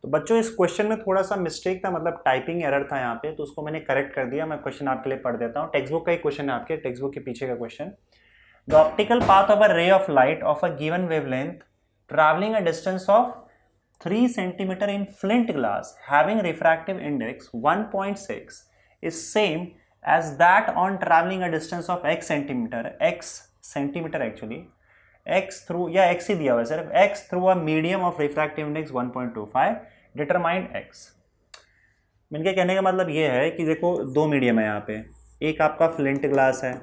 तो बच्चों इस क्वेश्चन में थोड़ा सा मिस्टेक था, मतलब टाइपिंग एरर था यहाँ पे, तो उसको मैंने करेक्ट कर दिया। मैं क्वेश्चन आपके लिए पढ़ देता हूँ, टेक्स्ट बुक का ही क्वेश्चन है, आपके टेक्स्ट बुक के पीछे का question. The optical path of a ray of light of a given wavelength travelling a distance of 3 centimeter in flint glass having refractive index 1.6 is same as that on traveling a distance of x centimeter actually x through या x ही दिया हुआ है सिर्फ, x through a medium of refractive index 1.25 determine x। इनके कहने का मतलब ये है कि देखो दो मीडियम है यहाँ पे, एक आपका फ्लिंट ग्लास है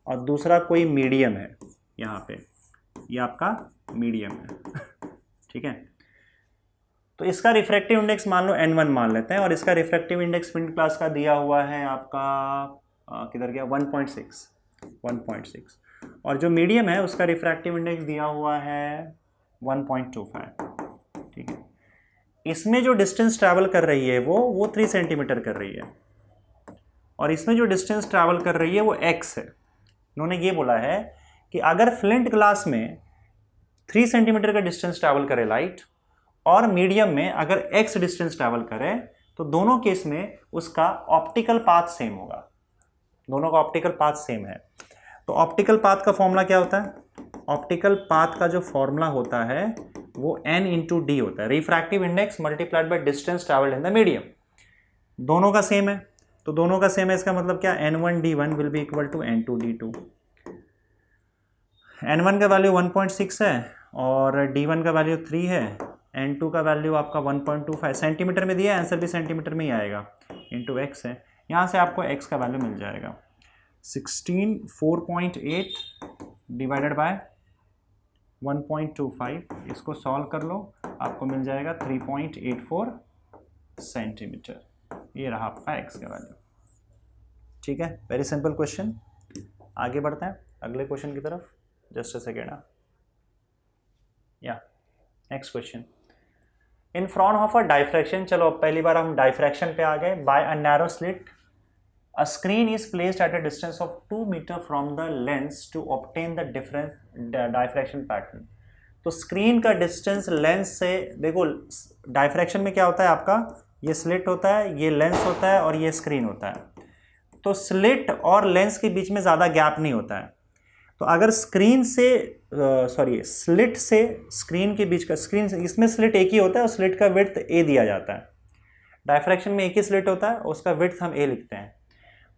और दूसरा कोई मीडियम है यहाँ पे, ये आपका मीडियम है ठीक है। तो इसका रिफ्रैक्टिव इंडेक्स मान लो n1 मान लेते हैं, और इसका रिफ्रैक्टिव इंडेक्स फ्लिंट ग्लास का दिया हुआ है आपका किधर गया 1.6, और जो मीडियम है उसका रिफ्रैक्टिव इंडेक्स दिया हुआ है 1.25 ठीक है। इसमें जो डिस्टेंस ट्रैवल कर रही है वो 3 सेंटीमीटर कर रही है, और इसमें जो डिस्टेंस ट्रैवल कर रही है वो x है। उन्होंने ये बोला है कि अगर फ्लिंट ग्लास में 3 सेंटीमीटर का डिस्टेंस ट्रैवल करे लाइट, और मीडियम में अगर x डिस्टेंस ट्रैवल करे, तो दोनों केस में उसका ऑप्टिकल पाथ सेम होगा, दोनों का ऑप्टिकल पाथ सेम है। तो ऑप्टिकल पाथ का फॉर्मूला क्या होता है? ऑप्टिकल पाथ का जो फॉर्मूला होता है वो n इंटू डी होता है, refractive index multiplied by distance travelled in the medium. दोनों का सेम है, तो दोनों का सेम है, इसका मतलब क्या, n1d1 will be equal to n2d2। n1 का वैल्यू 1.6 है और d1 का वैल्यू 3 है, n2 का वैल्यू आपका 1.25 सेंटीमीटर में दिया है, आंसर भी सेंटीमीटर में ही आएगा, इंटू एक्स है। यहाँ से आपको x का वैल्यू मिल जाएगा 4.8 डिवाइडेड बाय 1.25, इसको सॉल्व कर लो, आपको मिल जाएगा 3.84 सेंटीमीटर। ये रहा आपका x का वैल्यू, ठीक है। Very simple question. आगे बढ़ते हैं अगले क्वेश्चन की तरफ, जस्ट अ सेकेंड। या next question, in front of a diffraction, चलो अब पहली बार हम डाइफ्रैक्शन पे आ गए। By a narrow slit a screen is placed at a distance of 2 metre from the lens to obtain the difference diffraction pattern. तो स्क्रीन का डिस्टेंस लेंस से, देखो डाइफ्रैक्शन में क्या होता है आपका, ये स्लिट होता है, ये लेंस होता है और ये स्क्रीन होता है। तो स्लिट और लेंस के बीच में ज़्यादा गैप नहीं होता है। तो अगर स्क्रीन से स्लिट से स्क्रीन के बीच का, स्क्रीन इसमें स्लिट एक ही होता है और स्लिट का विड्थ a दिया जाता है। डायफ्रैक्शन में एक ही स्लिट होता है, उसका विड्थ हम a लिखते हैं।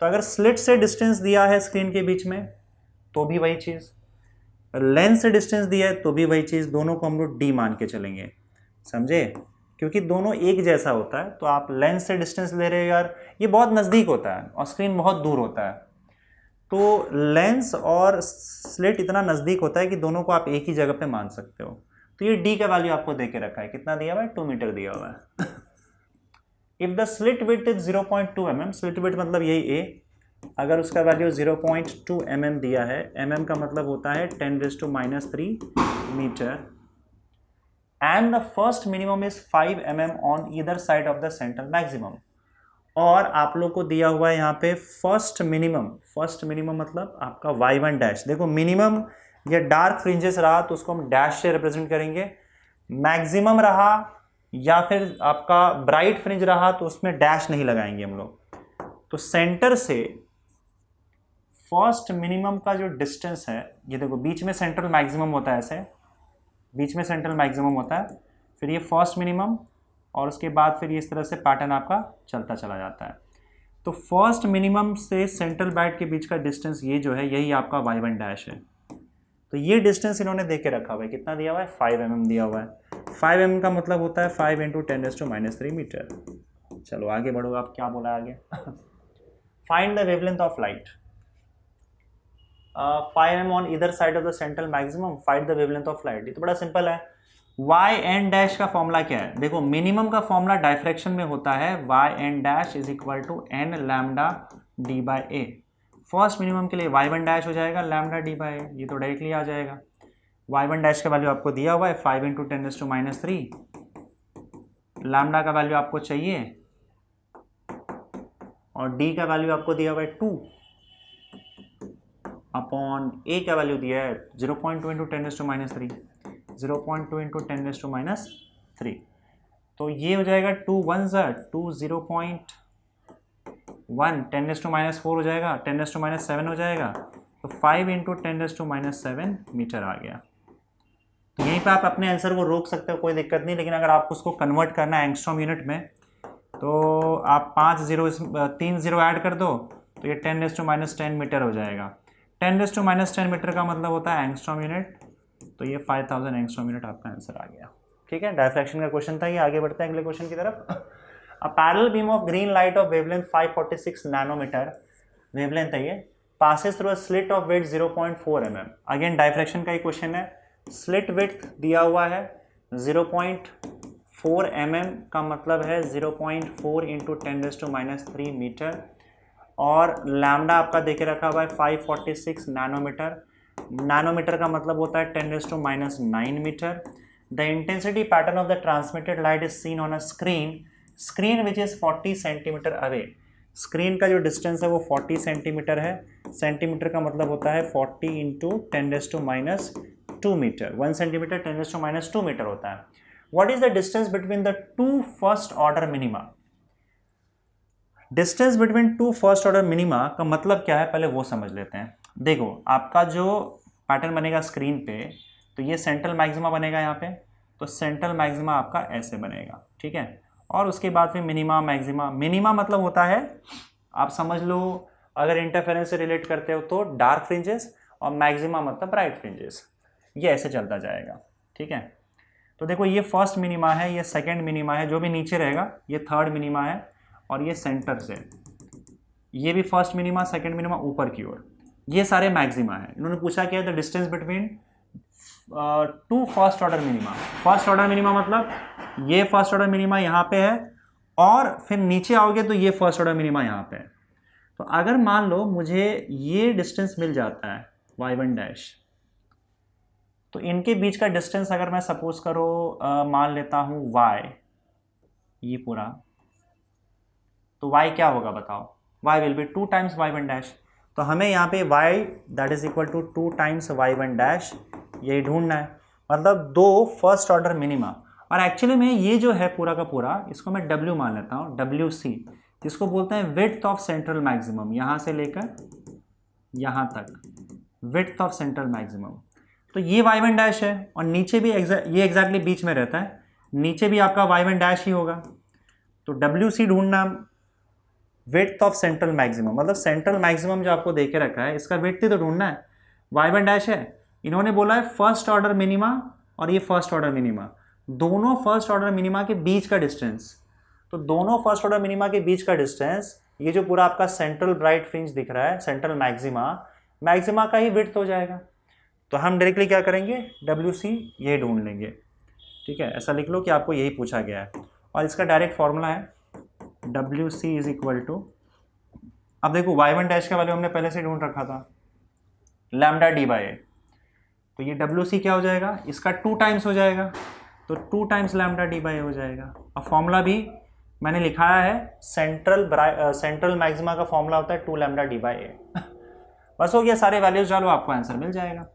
तो अगर स्लिट से डिस्टेंस दिया है स्क्रीन के बीच में तो भी वही चीज़, लेंस से डिस्टेंस दिया है तो भी वही चीज़, दोनों को हम लोग d मान के चलेंगे, समझे, क्योंकि दोनों एक जैसा होता है। तो आप लेंस से डिस्टेंस ले रहे हो यार, ये बहुत नज़दीक होता है और स्क्रीन बहुत दूर होता है, तो लेंस और स्लिट इतना नज़दीक होता है कि दोनों को आप एक ही जगह पे मान सकते हो। तो ये d का वैल्यू आपको दे के रखा है, कितना दिया हुआ है, 2 मीटर दिया हुआ है। If the slit width is 0.2 mm, slit width मतलब यही a, अगर उसका वैल्यू 0.2 mm दिया है, mm का मतलब होता है 10⁻³ metre, and the first minimum is 5 mm on either side of the central maximum, और आप लोग को दिया हुआ है यहाँ पे फर्स्ट मिनिमम मतलब आपका y1 डैश। देखो मिनिमम या डार्क फ्रिंजेस रहा तो उसको हम डैश से रिप्रेजेंट करेंगे, मैक्सिमम रहा या फिर आपका ब्राइट फ्रिंज रहा तो उसमें डैश नहीं लगाएंगे हम लोग। तो सेंटर से फर्स्ट मिनिमम का जो डिस्टेंस है, ये देखो बीच में सेंट्रल मैक्सिमम होता है, ऐसे बीच में सेंट्रल मैक्सिमम होता है, फिर ये फर्स्ट मिनिमम, और उसके बाद फिर इस तरह से पैटर्न आपका चलता चला जाता है। तो फर्स्ट मिनिमम से सेंट्रल बैट के बीच का डिस्टेंस ये जो है, यही आपका y1 डैश है। तो ये डिस्टेंस इन्होंने दे के रखा हुआ है, कितना दिया हुआ है, 5 mm दिया हुआ है। 5 mm का मतलब होता है 5 × 10⁻³ मीटर। चलो आगे बढ़ो, आप क्या बोला आगे। Find the wavelength of light, 5 mm on either side of the central maximum, find the wavelength of light. ये तो बड़ा सिंपल है। yn डैश का फॉर्मूला क्या है, देखो मिनिमम का फॉर्मूला डायफ्रैक्शन में होता है yn dash is equal to n lambda d/a। First minimum के लिए y1 डैश हो जाएगा लैम्डा d/a, ये तो डायरेक्टली आ जाएगा। y1 डैश का वैल्यू आपको दिया हुआ है 5 × 10⁻³, लैम्डा का वैल्यू आपको चाहिए और d का वैल्यू आपको दिया हुआ है 2 अपॉन a का वैल्यू दिया है 0.2 × 10⁻³, 0.2 × 10⁻³ तो ये हो जाएगा 2 1 2 0.1 10⁻⁴ हो जाएगा, 10⁻⁷ हो जाएगा, तो 5 × 10⁻⁷ मीटर आ गया। तो यहीं पे आप अपने आंसर को रोक सकते हो, कोई दिक्कत नहीं, लेकिन अगर आपको उसको कन्वर्ट करना है एंगस्ट्रॉम यूनिट में तो आप 3 0 ऐड कर दो तो ये 10⁻⁻10 मीटर हो जाएगा। 10⁻⁻10 मीटर का मतलब होता है एंगस्ट्रॉम यूनिट, तो ये 5000 एंगस्ट्रॉम यूनिट आपका आंसर आ गया। ठीक है, डायफ्रैक्शन का क्वेश्चन था ये। आगे बढ़ते हैं अगले क्वेश्चन की तरफ। A parallel beam of green light of wavelength 546 nanometre, wavelength है ये, passes through a slit of width 0.4 mm। Again diffraction का ही क्वेश्चन है। स्लिट विड्थ दिया हुआ है 0.4 mm का मतलब है 0.4 × 10⁻³ मीटर, और लैम्डा आपका देके रखा हुआ है 546 नैनोमीटर। नैनोमीटर का मतलब होता है 10⁻⁹ metre. The intensity pattern of the transmitted light is seen on a screen which is 40 centimetre away. Screen का जो डिस्टेंस है वो 40 सेंटीमीटर है। सेंटीमीटर का मतलब होता है 40 × 10⁻² मीटर। 1 सेंटीमीटर 10⁻² मीटर होता है। What is the distance between the two first order minima? Distance between two first order minima का मतलब क्या है, पहले वो समझ लेते हैं। देखो, आपका जो पैटर्न बनेगा स्क्रीन पे, तो ये सेंट्रल मैक्सिमा बनेगा यहाँ पे, तो सेंट्रल मैक्सिमा आपका ऐसे बनेगा, ठीक है। और उसके बाद फिर मिनिमा, मैक्सिमा। मिनिमा मतलब होता है, आप समझ लो अगर इंटरफेरेंस से रिलेट करते हो तो डार्क फ्रिंजेस, और मैक्सिमा मतलब ब्राइट फ्रिंजेस, ये ऐसे चलता जाएगा, ठीक है। तो देखो, ये फर्स्ट मिनिमा है, ये सेकेंड मिनिमा है, जो भी नीचे रहेगा ये थर्ड मिनिमा है, और ये सेंटर से ये भी फर्स्ट मिनिमा, सेकेंड मिनिमा ऊपर की ओर, ये सारे मैक्सिमा है। इन्होंने पूछा क्या है, the distance between two first order minima. First order minima मतलब ये फर्स्ट ऑर्डर मिनिमा यहाँ पे है, और फिर नीचे आओगे तो ये फर्स्ट ऑर्डर मिनिमा यहाँ पे है। तो अगर मान लो मुझे ये डिस्टेंस मिल जाता है y1 तो इनके बीच का डिस्टेंस अगर मैं सपोज करो मान लेता हूँ y, ये पूरा, तो y क्या होगा बताओ? y will be 2 times y1। तो हमें यहाँ पे y that is equal to 2 times y1 यही ढूंढना है, मतलब दो फर्स्ट ऑर्डर मिनिमा। और एक्चुअली में ये जो है पूरा का पूरा, इसको मैं w मान लेता हूँ, WC, जिसको बोलते हैं विड्थ ऑफ सेंट्रल मैक्सिमम, यहाँ से लेकर यहाँ तक विड्थ ऑफ सेंट्रल मैक्सिमम। तो ये y1 है, और नीचे भी ये एग्जैक्टली बीच में रहता है, नीचे भी आपका y1 ही होगा। तो WC ढूंढना, विड्थ ऑफ सेंट्रल मैक्सिमम, मतलब सेंट्रल मैक्सिमम जो आपको देके रखा है इसका विड्थ ही तो ढूंढना है। y1 है, इन्होंने बोला है फर्स्ट ऑर्डर मिनिमा, और ये फर्स्ट ऑर्डर मिनिमा, दोनों फर्स्ट ऑर्डर मिनिमा के बीच का डिस्टेंस। तो दोनों फर्स्ट ऑर्डर मिनिमा के बीच का डिस्टेंस, ये जो पूरा आपका सेंट्रल ब्राइट फ्रिंज दिख रहा है, सेंट्रल मैक्सिमा, मैक्सिमा का ही विड्थ हो जाएगा। तो हम डायरेक्टली क्या करेंगे, WC ये ढूंढ लेंगे, ठीक है। ऐसा लिख लो कि आपको यही पूछा गया है, और इसका डायरेक्ट फॉर्मूला है WC इज इक्वल टू, अब देखो y1 का वैल्यू हमने पहले से ढूंढ रखा था, लैम्डा d/a। तो ये WC क्या हो जाएगा, इसका 2 टाइम्स हो जाएगा, तो 2 टाइम्स लैम्डा d/a हो जाएगा। और फॉर्मूला भी मैंने लिखाया है, सेंट्रल मैक्सिमा का फॉर्मूला होता है 2 लैम्डा d/a। बस हो गया, सारे वैल्यूज डालो, आपको आंसर मिल जाएगा।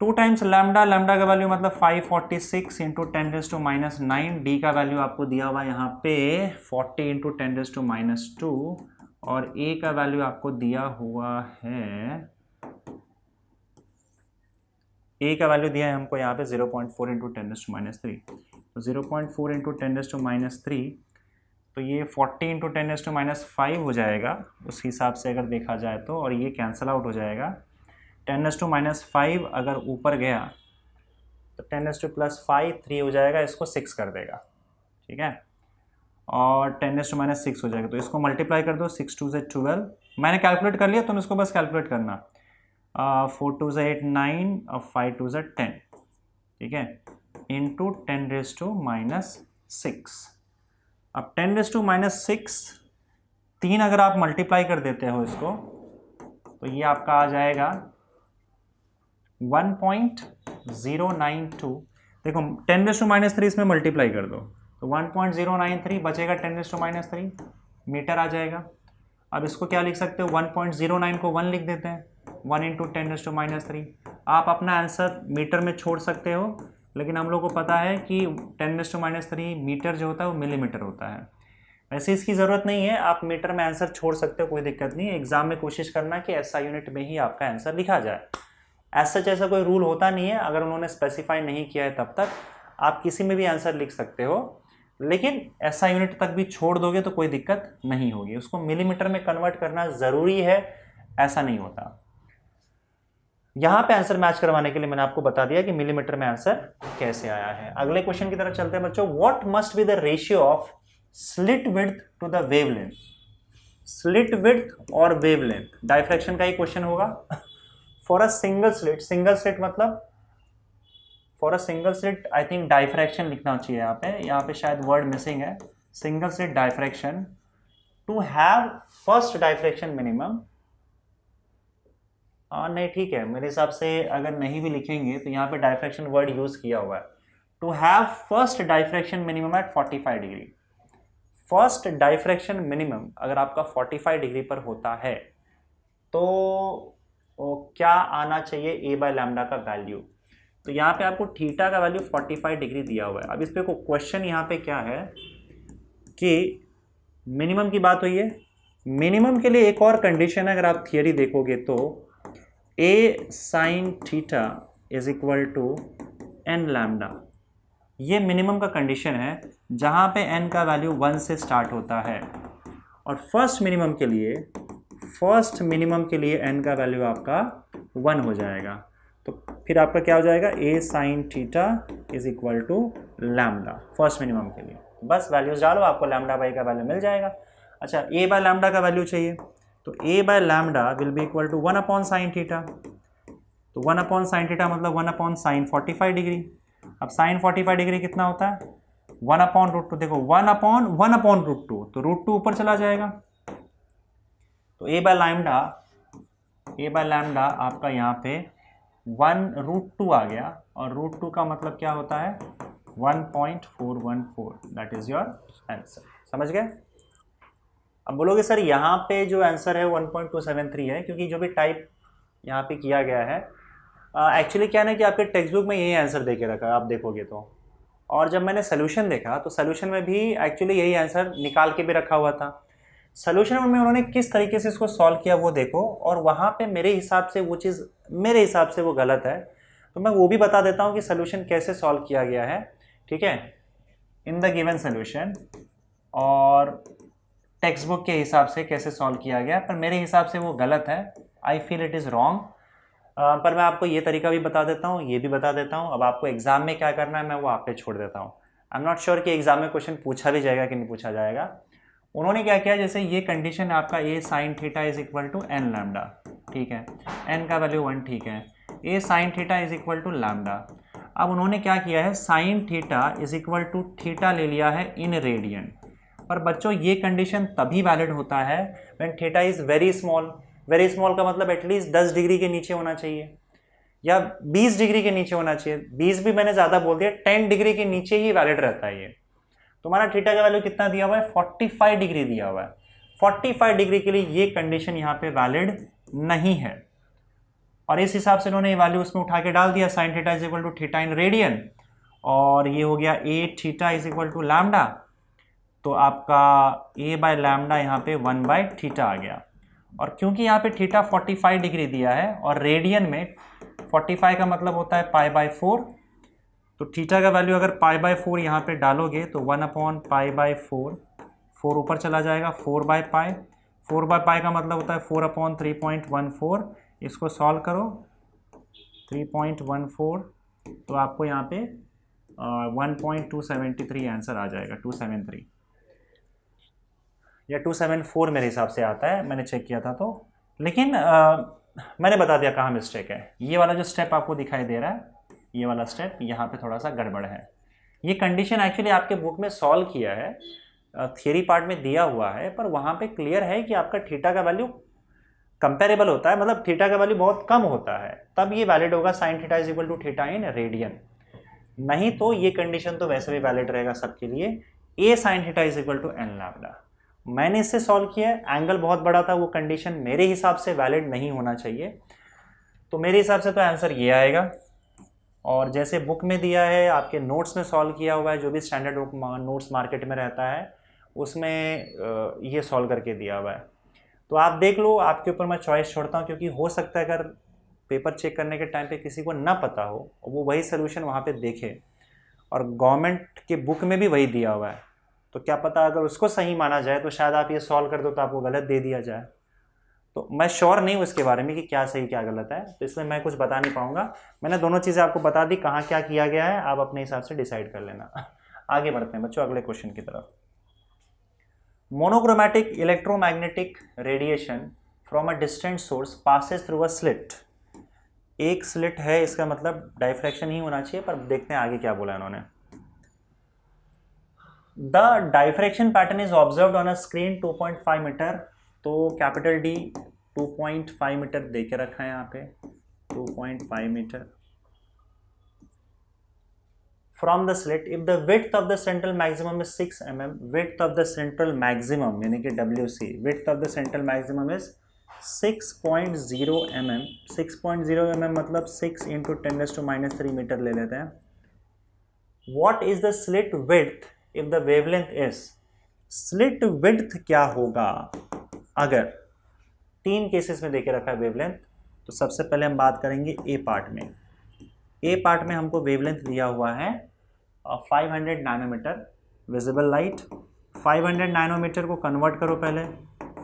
2 टाइम्स लैम्डा, लैम्डा का वैल्यू मतलब 546 × 10⁻⁹, डी का वैल्यू आपको दिया हुआ है यहाँ पे 40 × 10⁻², और ए का वैल्यू आपको दिया हुआ है, ए का वैल्यू दिया है हमको यहाँ पे 0.4 × 10⁻³ तो 0.4 × 10⁻³ तो ये 40 × 10⁻5 हो जाएगा उस हिसाब से अगर देखा जाए तो, और ये कैंसिल आउट हो जाएगा। 10⁻5 अगर ऊपर गया तो 10⁻5 3 हो जाएगा, इसको 6 कर देगा, ठीक है, और 10⁻6 हो जाएगा, तो इसको मल्टीप्लाई कर दो, 6 2 = 12। मैंने कैलकुलेट कर लिया, तुम इसको बस कैलकुलेट करना। 4 2 = 8 9 और 5 2 = 10, ठीक है, इंटू 10⁻6। अब 10⁻6 3 अगर आप मल्टीप्लाई कर देते हो इसको, तो ये आपका आ जाएगा 1.092। देखो 10⁻³ इसमें मल्टीप्लाई कर दो तो 1.093 बचेगा, 10⁻³ मीटर आ जाएगा। अब इसको क्या लिख सकते हो, 1.09 को 1 लिख देते हैं, 1 × 10⁻³। आप अपना आंसर मीटर में छोड़ सकते हो लेकिन हम लोग को पता है कि 10⁻³ मीटर जो होता है वो मिलीमीटर होता है। वैसे इसकी ज़रूरत नहीं है, आप मीटर में आंसर छोड़ सकते हो, कोई दिक्कत नहीं है। एग्जाम में कोशिश करना कि SI यूनिट में ही आपका आंसर लिखा जाए। ऐसा जैसा कोई रूल होता नहीं है, अगर उन्होंने स्पेसिफाई नहीं किया है तब तक आप किसी में भी आंसर लिख सकते हो, लेकिन SI यूनिट तक भी छोड़ दोगे तो कोई दिक्कत नहीं होगी। उसको मिलीमीटर में कन्वर्ट करना ज़रूरी है, ऐसा नहीं होता। यहाँ पे आंसर मैच करवाने के लिए मैंने आपको बता दिया कि मिलीमीटर में आंसर कैसे आया है। अगले क्वेश्चन की तरफ चलते हैं बच्चों। What must be the ratio of slit width to the wavelength? Slit width और वेवलेंथ डायफ्रैक्शन का ही क्वेश्चन होगा। For a single slit, single slit मतलब for a single slit I think diffraction लिखना चाहिए यहाँ पे शायद वर्ड मिसिंग है। Single slit diffraction to have first diffraction minimum, नहीं ठीक है, मेरे हिसाब से अगर नहीं भी लिखेंगे तो यहाँ पे डायफ्रैक्शन वर्ड यूज किया हुआ है। To have first diffraction minimum at 45 degree. First diffraction minimum अगर आपका 45 डिग्री पर होता है तो क्या आना चाहिए a बाय लैम्डा का वैल्यू। तो यहाँ पे आपको थीटा का वैल्यू 45 डिग्री दिया हुआ है। अब इस पे को क्वेश्चन यहाँ पे क्या है कि मिनिमम की बात हुई है। मिनिमम के लिए एक और कंडीशन है, अगर आप थियरी देखोगे तो a sin theta is equal to n lambda, ये मिनिमम का कंडीशन है जहाँ पे n का वैल्यू 1 से स्टार्ट होता है। और फर्स्ट मिनिमम के लिए n का वैल्यू आपका 1 हो जाएगा। तो फिर आपका क्या हो जाएगा, a sin theta is equal to lambda first minimum के लिए। बस वैल्यूज डालो, आपको लैम्डा बाई का वैल्यू मिल जाएगा। अच्छा, a बाय लैम्डा का वैल्यू चाहिए तो a by lambda will be equal to 1 upon sine theta. तो 1 अपॉन साइन थीटा मतलब 1 अपॉन साइन 45 डिग्री। अब साइन 45 डिग्री कितना होता है, 1 अपॉन रूट 2। देखो 1 अपॉन रूट 2, तो रूट 2 ऊपर चला जाएगा। तो a बाय लैम्डा आपका यहाँ पे 1√2 आ गया, और रूट 2 का मतलब क्या होता है 1.414। That is your answer. समझ गए? अब बोलोगे सर यहाँ पे जो आंसर है 1.273 है, क्योंकि जो भी टाइप यहाँ पे किया गया है एक्चुअली क्या है ना कि आपके टेक्स्ट बुक में यही आंसर दे के रखा है, आप देखोगे तो। और जब मैंने सोल्यूशन देखा तो सोल्यूशन में भी एक्चुअली यही आंसर निकाल के भी रखा हुआ था। सोल्यूशन में उन्होंने किस तरीके से इसको सॉल्व किया वो देखो, और वहाँ पे मेरे हिसाब से वो चीज़ मेरे हिसाब से वो गलत है, तो मैं वो भी बता देता हूँ कि सोल्यूशन कैसे सॉल्व किया गया है। ठीक है, इन द गिवन सोल्यूशन और टेक्स्ट बुक के हिसाब से कैसे सॉल्व किया गया, पर मेरे हिसाब से वो गलत है। I feel it is wrong. पर मैं आपको ये तरीका भी बता देता हूँ, ये भी बता देता हूँ। अब आपको एग्जाम में क्या करना है मैं वो आप पे छोड़ देता हूँ। आई एम नॉट श्योर कि एग्जाम में क्वेश्चन पूछा भी जाएगा कि नहीं पूछा जाएगा। उन्होंने क्या किया, जैसे ये कंडीशन है आपका a sine theta is equal to n lambda, ठीक है, n का वैल्यू 1, ठीक है, a sine theta is equal to lambda. अब उन्होंने क्या किया है, sine theta is equal to theta ले लिया है इन रेडियन। पर बच्चों ये कंडीशन तभी वैलिड होता है when theta is very small. Very small का मतलब एटलीस्ट 10 डिग्री के नीचे होना चाहिए या 20 डिग्री के नीचे होना चाहिए। 20 भी मैंने ज़्यादा बोल दिया, 10 डिग्री के नीचे ही वैलिड रहता है ये। तुम्हारा थीटा का वैल्यू कितना दिया हुआ है, 45 डिग्री दिया हुआ है। 45 डिग्री के लिए ये कंडीशन यहाँ पे वैलिड नहीं है, और इस हिसाब से उन्होंने ये वैल्यू उसमें उठा के डाल दिया, sine theta is equal to theta in radian, और ये हो गया a theta is equal to lambda. तो आपका a बाय लैम्डा यहाँ पे 1 बाय थीटा आ गया। और क्योंकि यहाँ पे थीटा 45 डिग्री दिया है और रेडियन में 45 का मतलब होता है पाई बाय 4, तो थीटा का वैल्यू अगर पाई बाय 4 यहाँ पे डालोगे तो 1 अपॉन पाई बाय 4, 4 ऊपर चला जाएगा, 4 बाय पाई, 4 बाय पाई का मतलब होता है 4 अपॉन 3.14। इसको सॉल्व करो 3.14, तो आपको यहाँ पे 1.273 आंसर आ जाएगा, 273 या 274 मेरे हिसाब से आता है, मैंने चेक किया था तो। लेकिन मैंने बता दिया कहाँ मिस्टेक है। ये वाला जो स्टेप आपको दिखाई दे रहा है, ये वाला स्टेप यहाँ पे थोड़ा सा गड़बड़ है। ये कंडीशन एक्चुअली आपके बुक में सॉल्व किया है, थियरी पार्ट में दिया हुआ है, पर वहाँ पे क्लियर है कि आपका थीटा का वैल्यू कंपेरेबल होता है, मतलब थीटा का वैल्यू बहुत कम होता है, तब ये वैलिड होगा sine theta is equal to theta in radian. नहीं तो ये कंडीशन तो वैसे भी वैलिड रहेगा सबके लिए, a sine theta is equal to n lambda. मैंने इससे सॉल्व किया है, एंगल बहुत बड़ा था, वो कंडीशन मेरे हिसाब से वैलिड नहीं होना चाहिए, तो मेरे हिसाब से तो आंसर ये आएगा। और जैसे बुक में दिया है, आपके नोट्स में सॉल्व किया हुआ है, जो भी स्टैंडर्ड बुक नोट्स मार्केट में रहता है उसमें ये सॉल्व करके दिया हुआ है। तो आप देख लो, आपके ऊपर मैं चॉइस छोड़ता हूँ, क्योंकि हो सकता है अगर पेपर चेक करने के टाइम पे किसी को ना पता हो, वो वही सोल्यूशन वहाँ पे देखे और गवर्नमेंट के बुक में भी वही दिया हुआ है, तो क्या पता अगर उसको सही माना जाए तो शायद आप ये सॉल्व कर दो तो आपको गलत दे दिया जाए। तो मैं श्योर नहीं हूँ इसके बारे में कि क्या सही क्या गलत है, तो इसलिए मैं कुछ बता नहीं पाऊंगा। मैंने दोनों चीज़ें आपको बता दी, कहाँ क्या किया गया है, आप अपने हिसाब से डिसाइड कर लेना। आगे बढ़ते हैं बच्चों अगले क्वेश्चन की तरफ। Monochromatic electromagnetic radiation from a distant source passes through a slit. एक स्लिट है, इसका मतलब डाइफ्रैक्शन ही होना चाहिए, पर देखते हैं आगे क्या बोला इन्होंने। The diffraction pattern is observed on a screen 2.5 metre. तो कैपिटल डी 2.5 मीटर दे के रखा है यहाँ पे, 2.5 metre from the slit if the width of the central maximum is 6 mm। Width of the central maximum यानी कि WC, width of the central maximum is 6.0 mm। 6.0 mm मतलब 6 × 10⁻³ मीटर ले लेते हैं। What is the slit width if the wavelength is? Slit width क्या होगा अगर तीन केसेस में देके रखा है वेवलेंथ। तो सबसे पहले हम बात करेंगे ए पार्ट में। ए पार्ट में हमको वेवलेंथ दिया हुआ है 500 नैनोमीटर विजिबल लाइट। 500 नैनोमीटर को कन्वर्ट करो पहले,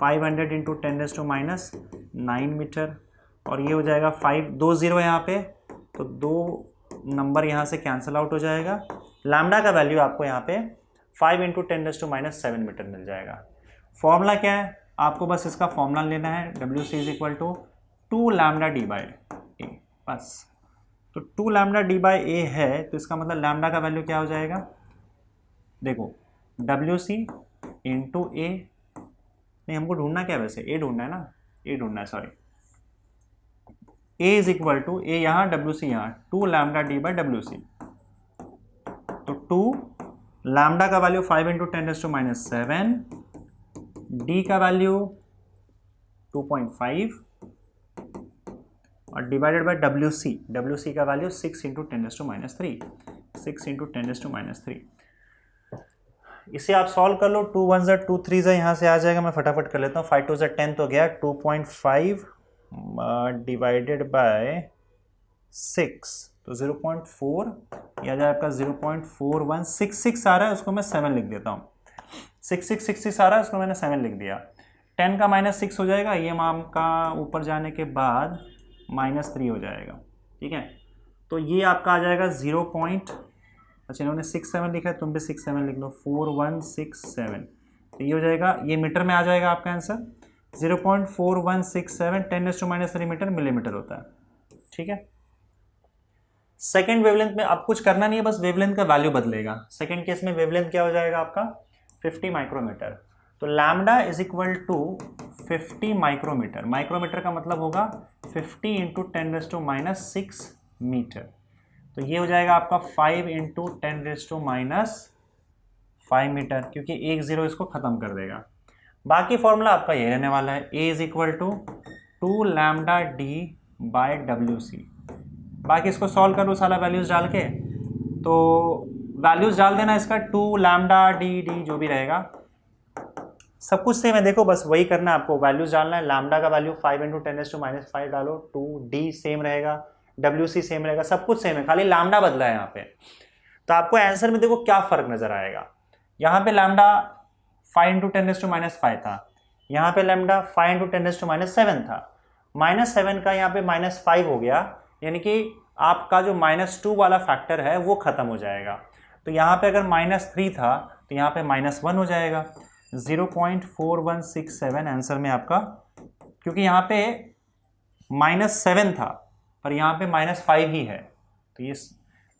500 × 10⁻⁹ मीटर, और ये हो जाएगा 5, 2 0 यहाँ पे, तो 2 नंबर यहाँ से कैंसिल आउट हो जाएगा। लैम्डा का वैल्यू आपको यहाँ पे 5 × 10⁻⁷ मीटर मिल जाएगा। फॉर्मूला क्या है, आपको बस इसका फॉर्मूला लेना है, WC = 2 λD/A बस। तो 2 λD/A है, तो इसका मतलब लैम्डा का वैल्यू क्या हो जाएगा, देखो WC × A, नहीं हमको ढूंढना क्या है वैसे, A ढूंढना है ना, A ढूंढना है सॉरी। A = A यहाँ, WC यहाँ, 2 λD/WC। तो 2 लैम्डा का वैल्यू 5 × 10⁻⁷, D का वैल्यू 2.5 और डिवाइडेड बाय WC का वैल्यू 6 × 10⁻3, 6 × 10⁻3। इसे आप सॉल्व कर लो, 2 1 2 3 यहाँ से आ जाएगा, मैं फटाफट कर लेता हूँ। 5 2 10 तो गया, 2.5 डिवाइडेड बाय 6 तो 0.4, या जाए आपका 0.4166 आ रहा है, उसको मैं 7 लिख देता हूँ। 6666 आ रहा है, उसको मैंने 7 लिख दिया। 10 का -6 हो जाएगा, ये मान का ऊपर जाने के बाद -3 हो जाएगा, ठीक है। तो ये आपका आ जाएगा 0. अच्छा इन्होंने 6 7 लिखा है, तुम भी 6 7 लिख लो, 4167। तो ये हो जाएगा, ये मीटर में आ जाएगा आपका आंसर 0.4167, 10⁻³ मीटर मिलीमीटर होता है, ठीक है। सेकेंड वेवलेंथ में अब कुछ करना नहीं है, बस वेवलेंथ का वैल्यू बदलेगा। सेकेंड केस में वेवलेंथ क्या हो जाएगा आपका 50 माइक्रोमीटर। तो लैम्डा = 50 माइक्रोमीटर। माइक्रोमीटर का मतलब होगा 50 × 10⁻⁶ मीटर। तो ये हो जाएगा आपका 5 × 10⁻⁵ मीटर, क्योंकि 1 0 इसको खत्म कर देगा। बाकी फॉर्मूला आपका ये रहने वाला है, A = 2 λD/WC। बाकी इसको सॉल्व करो सारा वैल्यूज डाल के, तो वैल्यूज डाल देना इसका 2 λD जो भी रहेगा, सब कुछ सेम है। देखो बस वही करना है आपको, वैल्यूज डालना है। लैम्डा का वैल्यू 5 × 10⁻⁵ डालो, 2D सेम रहेगा, WC सेम रहेगा, सब कुछ सेम है, खाली लैम्डा बदला है यहाँ पे। तो आपको आंसर में देखो क्या फर्क नजर आएगा। यहाँ पे लैम्डा 5 × 10⁻⁵ था, यहाँ पे लैम्डा 5 × 10⁻⁷ था। -7 का यहाँ पे -5 हो गया, यानी कि आपका जो -2 वाला फैक्टर है वो खत्म हो जाएगा। तो यहाँ पे अगर -3 था तो यहाँ पे -1 हो जाएगा, 0.4167 आंसर में आपका, क्योंकि यहाँ पे -7 था पर यहाँ पे -5 ही है, तो ये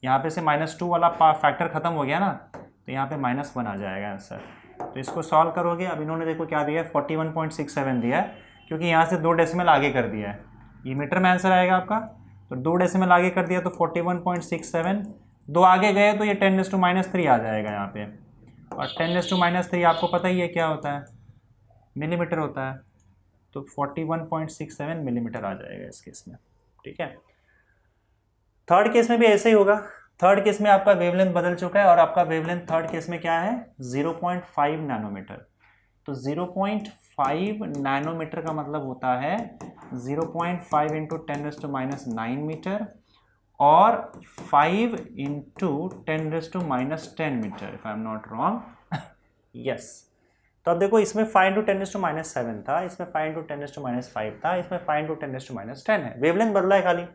यहाँ पे से -2 वाला फैक्टर खत्म हो गया ना, तो यहाँ पे -1 आ जाएगा आंसर। तो इसको सॉल्व करोगे, अब इन्होंने देखो क्या दिया है 41.67 दिया है, क्योंकि यहाँ से 2 डेसिमल आगे कर दिया है, ये मीटर में आंसर आएगा आपका। तो 2 डेसिमल आगे कर दिया तो 41.67, 2 आगे गए तो ये 10⁻³ आ जाएगा यहाँ पे, और 10⁻³ आपको पता ही है क्या होता है, मिलीमीटर होता है। तो 41.67 मिलीमीटर आ जाएगा इस केस में, ठीक है। थर्ड केस में भी ऐसे ही होगा। थर्ड केस में आपका वेवलेंथ बदल चुका है और आपका वेवलेंथ थर्ड केस में क्या है 0.5 नैनोमीटर। तो 0.5 नैनोमीटर का मतलब होता है 0.5 इंटू 10⁻⁹ मीटर और 5 into 10⁻⁻10 metre, if I am not wrong. Yes, तो अब देखो इसमें 5 इंटू 10⁻⁷ था, इसमें 5 इंटू 10⁻⁵ था, इसमें 5 इंटू 10⁻10 है। वेवलेंथ बदला है खाली,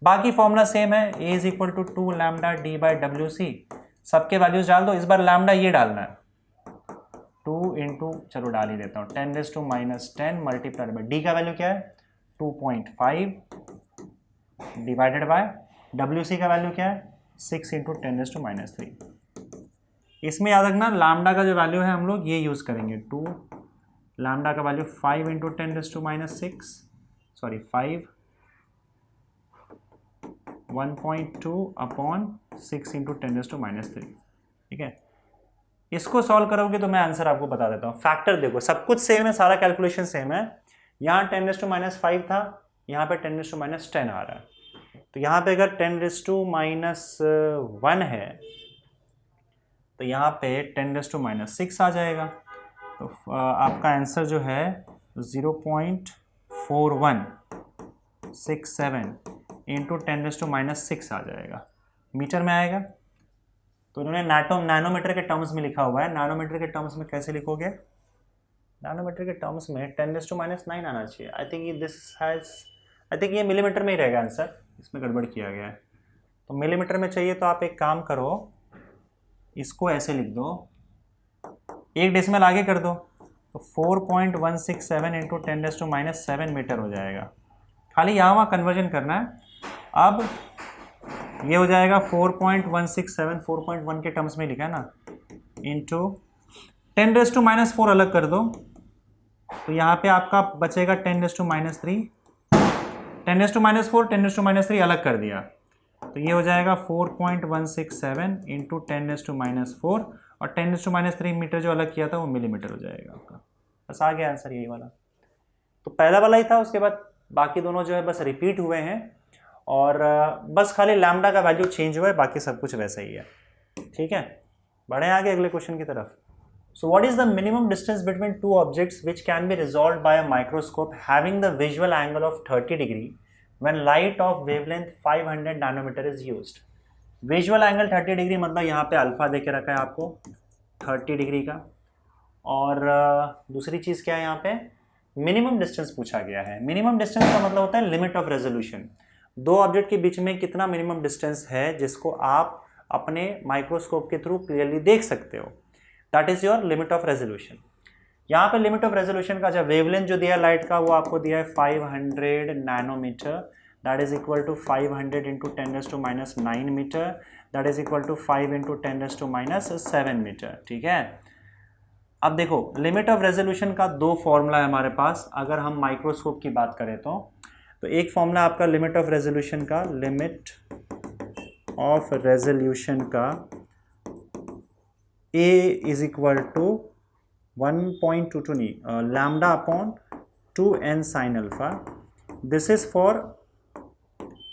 बाकी फॉर्मूला सेम है, A is equal to 2 lambda D by W C. सबके वैल्यूज डाल दो, इस बार लैम्डा ये डालना है 2 इंटू, चलो डाल ही देता हूँ 10⁻10 मल्टीप्लाइड बाई डी का वैल्यू क्या है 2.5 डिवाइडेड बाय डब्ल्यू सी का वैल्यू क्या है 6 इंटू 10⁻3। इसमें याद रखना लैम्डा का जो वैल्यू है हम लोग ये यूज़ करेंगे 2 लैम्डा का value 5 into 10⁻6 sorry 5 1.2 upon 6 into 10⁻3। ठीक है, इसको सॉल्व करोगे तो मैं आंसर आपको बता देता हूँ। फैक्टर देखो सब कुछ सेम है, सारा कैलकुलेशन सेम है। यहाँ 10⁻5 था, यहाँ पे 10⁻10 आ रहा है, तो यहाँ पे अगर 10⁻1 है तो यहाँ पे 10⁻6 आ जाएगा। तो आपका आंसर जो है 0.4167 इंटू 10⁻6 आ जाएगा, मीटर में आएगा। तो उन्होंने नैनोमीटर के टर्म्स में लिखा हुआ है, नैनोमीटर के टर्म्स में कैसे लिखोगे, नैनोमीटर के टर्म्स में 10⁻9 आना चाहिए। आई थिंक ये मिलीमीटर में ही रहेगा आंसर, इसमें गड़बड़ किया गया है। तो मिलीमीटर में चाहिए तो आप एक काम करो, इसको ऐसे लिख दो, एक डेसिमल आगे कर दो, तो 4.167 इंटू 10⁻7 मीटर हो जाएगा। खाली यहाँ वहाँ कन्वर्जन करना है। अब ये हो जाएगा 4.167, 4.1 के टर्म्स में लिखा है ना, इंटू 10⁻4 अलग कर दो, तो यहाँ पे आपका बचेगा 10⁻3, 10⁻4 10⁻3 अलग कर दिया, तो ये हो जाएगा 4.167 इंटू 10⁻4 और 10⁻3 मीटर जो अलग किया था वो मिलीमीटर हो जाएगा आपका। बस आ गया आंसर यही वाला। तो पहला वाला ही था, उसके बाद बाकी दोनों जो है बस रिपीट हुए हैं और बस खाली लैम्डा का वैल्यू चेंज हुआ है, बाकी सब कुछ वैसा ही है। ठीक है, बढ़े आगे अगले क्वेश्चन की तरफ। So what is the minimum distance between two objects which can be resolved by a microscope having the visual angle of 30 degree when light of wavelength 500 nanometer is used? Visual angle 30 degree मतलब यहाँ पे alpha दे के रखा है आपको 30 degree का, और दूसरी चीज़ क्या है यहाँ पे मिनिमम डिस्टेंस पूछा गया है। मिनिमम डिस्टेंस का मतलब होता है लिमिट ऑफ रेजोल्यूशन, दो ऑब्जेक्ट के बीच में कितना मिनिमम डिस्टेंस है जिसको आप अपने माइक्रोस्कोप के थ्रू क्लियरली देख सकते हो, that is your limit of resolution. यहाँ पे लिमिट ऑफ रेजोल्यूशन का जो वेवलेंथ जो दिया है लाइट का वो आपको दिया है 500 nanometre, that is equal to 500 into 10⁻9 metre, that is equal to 5 into 10⁻7 metre. ठीक है, अब देखो लिमिट ऑफ रेजोल्यूशन का दो फॉर्मूला है हमारे पास। अगर हम माइक्रोस्कोप की बात करें तो एक फॉर्मूला आपका लिमिट ऑफ रेजोल्यूशन का, लिमिट ऑफ रेजोल्यूशन का A इज इक्वल टू 1.22 नहीं lambda upon 2n sine alpha. This is for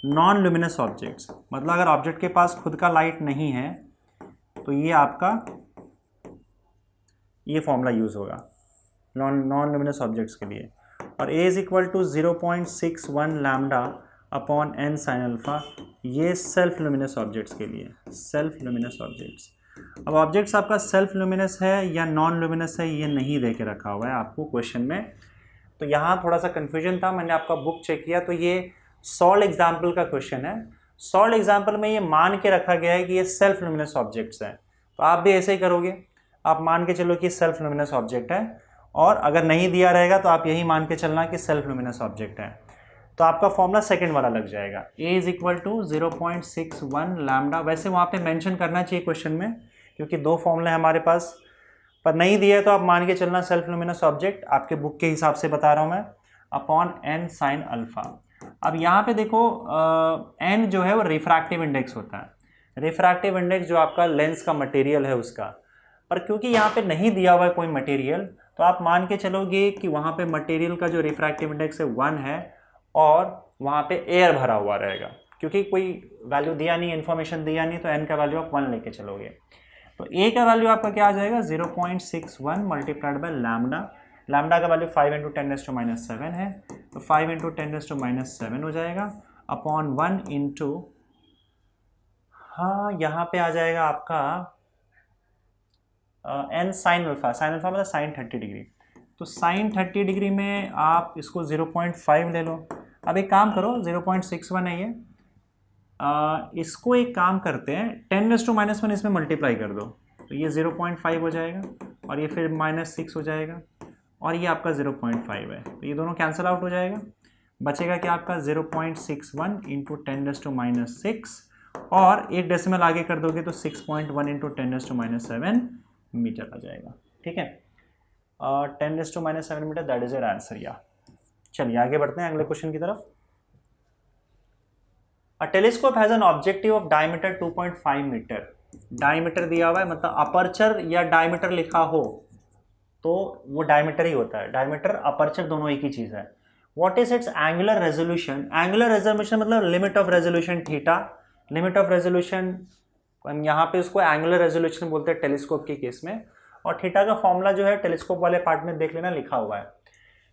non luminous objects, मतलब अगर ऑब्जेक्ट के पास खुद का लाइट नहीं है तो ये आपका ये फॉर्मूला यूज होगा नॉन लुमिनस ऑब्जेक्ट्स के लिए। और A is equal to 0.61 lambda upon n sine alpha, ये सेल्फ लुमिनस ऑब्जेक्ट्स के लिए, सेल्फ लुमिनस ऑब्जेक्ट्स। अब ऑब्जेक्ट्स आपका सेल्फ लुमिनस है या नॉन लुमिनस है ये नहीं दे के रखा हुआ है आपको क्वेश्चन में, तो यहाँ थोड़ा सा कन्फ्यूजन था। मैंने आपका बुक चेक किया तो ये सॉल्व एग्जाम्पल का क्वेश्चन है। सॉल्व एग्जाम्पल में ये मान के रखा गया है कि ये सेल्फ लुमिनस ऑब्जेक्ट्स हैं, तो आप भी ऐसे ही करोगे, आप मान के चलो कि सेल्फ लुमिनस ऑब्जेक्ट है, और अगर नहीं दिया रहेगा तो आप यही मान के चलना कि सेल्फ लुमिनस ऑब्जेक्ट है, तो आपका फॉर्मूला सेकंड वाला लग जाएगा। A is equal to 0.61 lambda, वैसे वहाँ पे मेंशन करना चाहिए क्वेश्चन में क्योंकि दो फॉर्मूले हैं हमारे पास, पर नहीं दिया है तो आप मान के चलना सेल्फ लुमिनस ऑब्जेक्ट, आपके बुक के हिसाब से बता रहा हूँ मैं, अपॉन n साइन अल्फा। अब यहाँ पे देखो n जो है वो रिफ्रैक्टिव इंडेक्स होता है, रिफ्रैक्टिव इंडेक्स जो आपका लेंस का मटेरियल है उसका, पर क्योंकि यहाँ पे नहीं दिया हुआ है कोई मटेरियल तो आप मान के चलोगे कि वहाँ पे मटेरियल का जो रिफ्रैक्टिव इंडेक्स है 1 है और वहाँ पे एयर भरा हुआ रहेगा, क्योंकि कोई वैल्यू दिया नहीं, इन्फॉर्मेशन दिया नहीं, तो n का वैल्यू आप 1 लेके चलोगे। तो a का वैल्यू आपका क्या आ जाएगा 0.61 मल्टीप्लाइड बाय लैम्डा। लैम्डा का वैल्यू 5 × 10⁻⁷ है, तो 5 × 10⁻⁷ हो जाएगा अपॉन 1 इंटू, हाँ यहाँ पे आ जाएगा आपका n sine alpha. Sine alpha मतलब साइन 30 डिग्री। तो साइन 30 डिग्री में आप इसको 0.5 ले लो। अब एक काम करो, 0.61 है ये, इसको एक काम करते हैं 10⁻⁻1 इसमें मल्टीप्लाई कर दो, तो ये 0.5 हो जाएगा और ये फिर -6 हो जाएगा और ये आपका 0.5 है, तो ये दोनों कैंसिल आउट हो जाएगा। बचेगा क्या आपका 0.61 इंटू 10⁻⁶, और एक डेसिमल आगे कर दोगे तो 6.1 इंटू 10⁻⁷ मीटर आ जाएगा। ठीक है, 10⁻⁷ metre, that is your answer. या चलिए आगे बढ़ते हैं अगले क्वेश्चन की तरफ। A telescope has an objective of diameter 2.5 मीटर। डायमीटर दिया हुआ है, मतलब अपर्चर या डायमीटर लिखा हो तो वो डायमीटर ही होता है। डायमीटर अपर्चर दोनों एक ही चीज है। What is its angular resolution? Angular resolution मतलब limit of resolution theta. Limit of resolution हम यहाँ पे उसको एंगुलर रेजोल्यूशन बोलते हैं टेलीस्कोप के केस में। और थीटा का फॉर्मूला जो है टेलीस्कोप वाले पार्ट में देख लेना, लिखा हुआ है।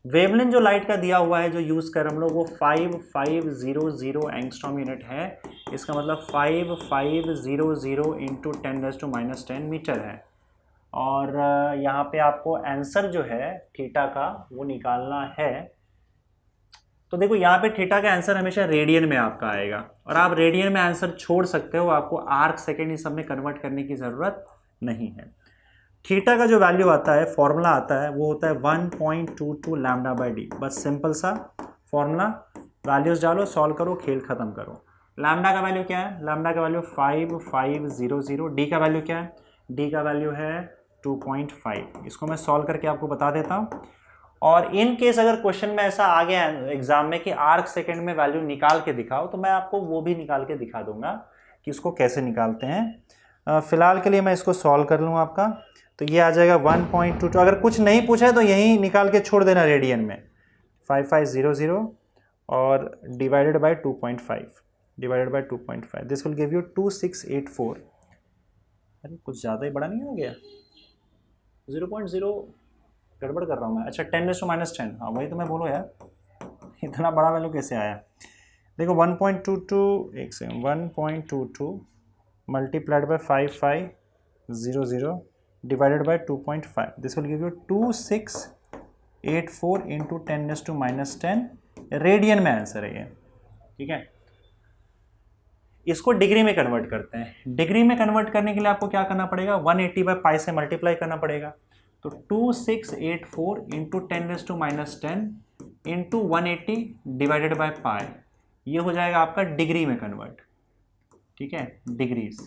वेवलेंथ जो लाइट का दिया हुआ है, जो यूज़ कर हम लोग, वो 5500 एंगस्ट्रॉम यूनिट है। इसका मतलब 5500 इंटू 10⁻⁻10 मीटर है। और यहाँ पे आपको आंसर जो है थीटा का वो निकालना है। तो देखो यहाँ पे थीटा का आंसर हमेशा रेडियन में आपका आएगा, और आप रेडियन में आंसर छोड़ सकते हो, आपको आर्क सेकेंड इस सब में कन्वर्ट करने की ज़रूरत नहीं है। थीटा का जो वैल्यू आता है, फॉर्मूला आता है, वो होता है 1.22 लैम्डा बाई डी। बस सिंपल सा फॉर्मूला, वैल्यूज डालो, सॉल्व करो, खेल खत्म करो। लैम्डा का वैल्यू क्या है? लैम्डा का वैल्यू 5500। डी का वैल्यू क्या है? डी का वैल्यू है 2.5। इसको मैं सॉल्व करके आपको बता देता हूँ। और इन केस अगर क्वेश्चन में ऐसा आ गया एग्जाम में कि आर्क सेकेंड में वैल्यू निकाल के दिखाओ, तो मैं आपको वो भी निकाल के दिखा दूंगा कि इसको कैसे निकालते हैं। फिलहाल के लिए मैं इसको सॉल्व कर लूँ आपका। तो ये आ जाएगा 1.22। अगर कुछ नहीं पूछा है तो यहीं निकाल के छोड़ देना रेडियन में, 5500 और divided by 2.5 this will give you 2684। अरे कुछ ज़्यादा ही बड़ा नहीं हो गया? 0.0 गड़बड़ कर रहा हूँ मैं। अच्छा 10⁻⁻10, हाँ वही तो मैं बोलो यार, इतना बड़ा वैल्यू कैसे आया? देखो 1.22, एक second, 1.22 multiplied by 5500 divided by 2.5, this will give you 2684 into 10⁻⁻10 radian में आंसर है ये। ठीक है, इसको डिग्री में कन्वर्ट करते हैं। डिग्री में कन्वर्ट करने के लिए आपको क्या करना पड़ेगा? 180 बाय पाई से मल्टीप्लाई करना पड़ेगा। तो 2684 into 10⁻10 into 180 divided by pi, ये हो जाएगा आपका डिग्री में कन्वर्ट। ठीक है, डिग्रीज,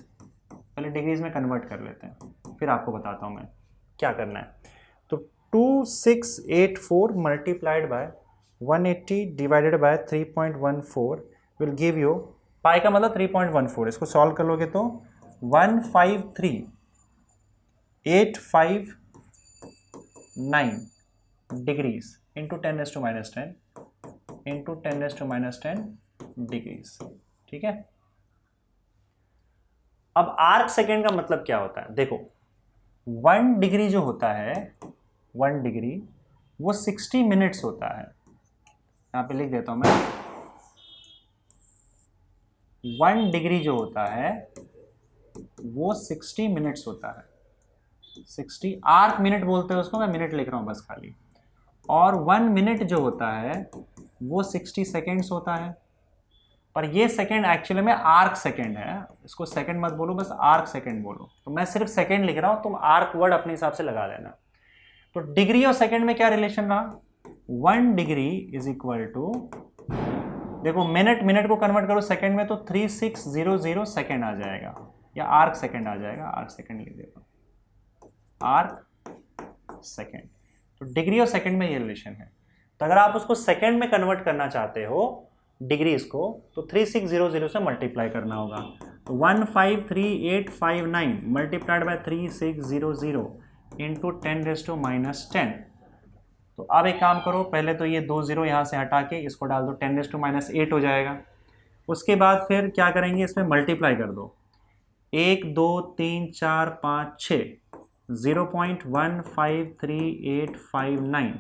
पहले डिग्रीज में कन्वर्ट कर लेते हैं, फिर आपको बताता हूँ मैं क्या करना है। तो 2684 multiplied by 180 divided by 3.14 will give you, pi का मतलब 3.14, इसको सॉल्व कर लोगे तो 153,859 डिग्रीज इंटू 10⁻10 इंटू 10⁻10 डिग्रीज। ठीक है, अब आर्क सेकेंड का मतलब क्या होता है? देखो 1 डिग्री जो होता है, 1 डिग्री वो 60 मिनट्स होता है। यहां पे लिख देता हूं मैं, 1 डिग्री जो होता है वो 60 मिनट्स होता है। 60 आर्क मिनट बोलते हैं उसको, मैं मिनट लिख रहा हूं बस खाली। और 1 मिनट जो होता है वो 60 सेकेंड्स होता है। पर ये सेकेंड एक्चुअली में आर्क सेकेंड है, इसको सेकेंड मत बोलो, बस आर्क सेकेंड बोलो। तो मैं सिर्फ सेकेंड लिख रहा हूं, तुम आर्क वर्ड अपने हिसाब से लगा लेना। तो डिग्री और सेकेंड में क्या रिलेशन रहा? 1 डिग्री इज इक्वल टू, देखो मिनट को कन्वर्ट करो सेकेंड में तो 3600 सेकेंड आ जाएगा, या आर्क सेकेंड आ जाएगा। आर्क सेकेंड लिख देता हूं, आर्क सेकेंड। तो डिग्री और सेकेंड में ये रिलेशन है। तो अगर आप उसको सेकेंड में कन्वर्ट करना चाहते हो डिग्रीज को, तो 3600 से मल्टीप्लाई करना होगा। तो 153,859 मल्टीप्लाइड बाय 3600 इंटू 10⁻10। तो अब एक काम करो, पहले तो ये 2 0 यहाँ से हटा के इसको डाल दो, 10⁻8 हो जाएगा। उसके बाद फिर क्या करेंगे, इसमें मल्टीप्लाई कर दो, 1 2 3 4 5 6, 0.153859,